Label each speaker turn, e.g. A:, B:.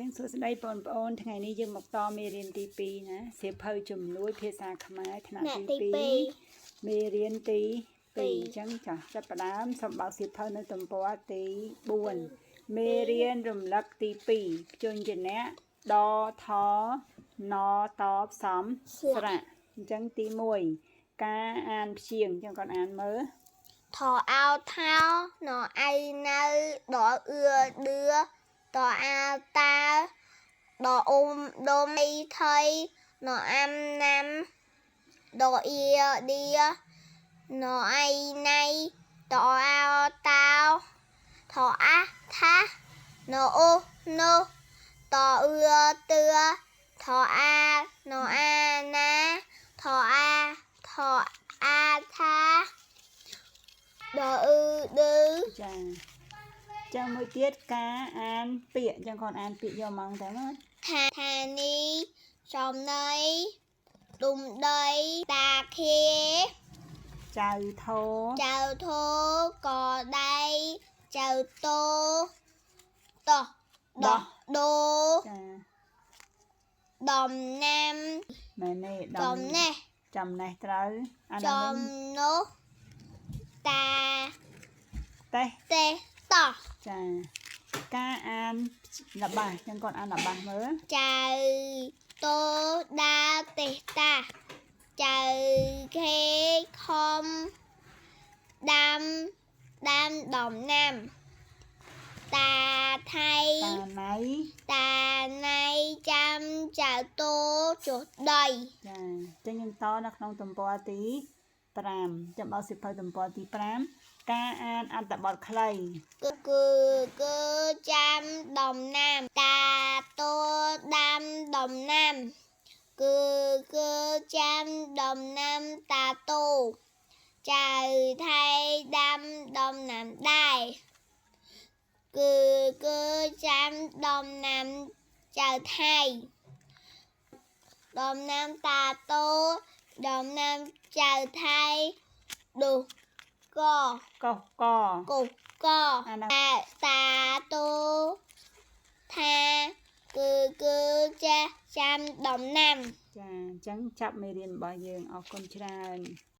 A: ចឹងសួស្តីបងប្អូនថ្ងៃនេះយើងមកតមេរៀនទី2ណាសៀវភៅជំនួយភាសាខ្មែរថ្នាក់ទី2មេរៀនទី2អញ្ចឹងចាស់ចាប់ផ្ដើមសូមបើកសៀវភៅនៅទំព័រទី4មេរៀនរំលឹកទី2ជនជាអ្នកដថណតបសំស្រៈអញ្ចឹងទី1ការអានព្យាង្គអញ្ចឹងគាត់អានមើល
B: ថោអោថោណអៃនៅដអឿដឿតអាតាដអ៊ុំដុំអីថៃណអាំណាំដអៀឌៀណអៃណៃតអោតោថោអាថាណអូណូតអឿទឿថោអាណអាណាថោអាថោអាថាដអឺឌឺ
A: ចាចាំមួយទៀតការអានពាក្យចឹងគាត់អានពាក្យយកមកតែមើល
B: ថានីចំណៃដុំដីតាខេ
A: ចៅធោ
B: កដៃចៅតោតោដោដូ
A: ចា
B: ដំណាំ
A: មែនទេចំណេះត្រូវអាន
B: ចំនោះតា
A: តេ
B: តោ
A: ចាការអានលបាសចឹងគាត់អានលបាសមើល
B: ចៅតោដាទេតាចៅខេខំដាំដំណាំតាថៃតាណៃចាំចៅតោចុះដី
A: ចាចឹងយើងតនៅក្នុងទំព័រទី5ចាំបើសិភៅទំព័រទី5ការអានអត្ថបទខ្លី
B: គឺចាំដំណាំតាតោដាំដំណាំគឺចាំដំណាំតាតូចៅថៃដាំដំណាំដែរគឺចាំដំណាំចៅថៃដំណាំតាតូដំណាំចៅថៃដូក
A: ក
B: តាតូថាគឺចាំដំណាំ
A: ចាអញ្ចឹងចាប់មេរៀនរបស់យើងអរគុណច្រើន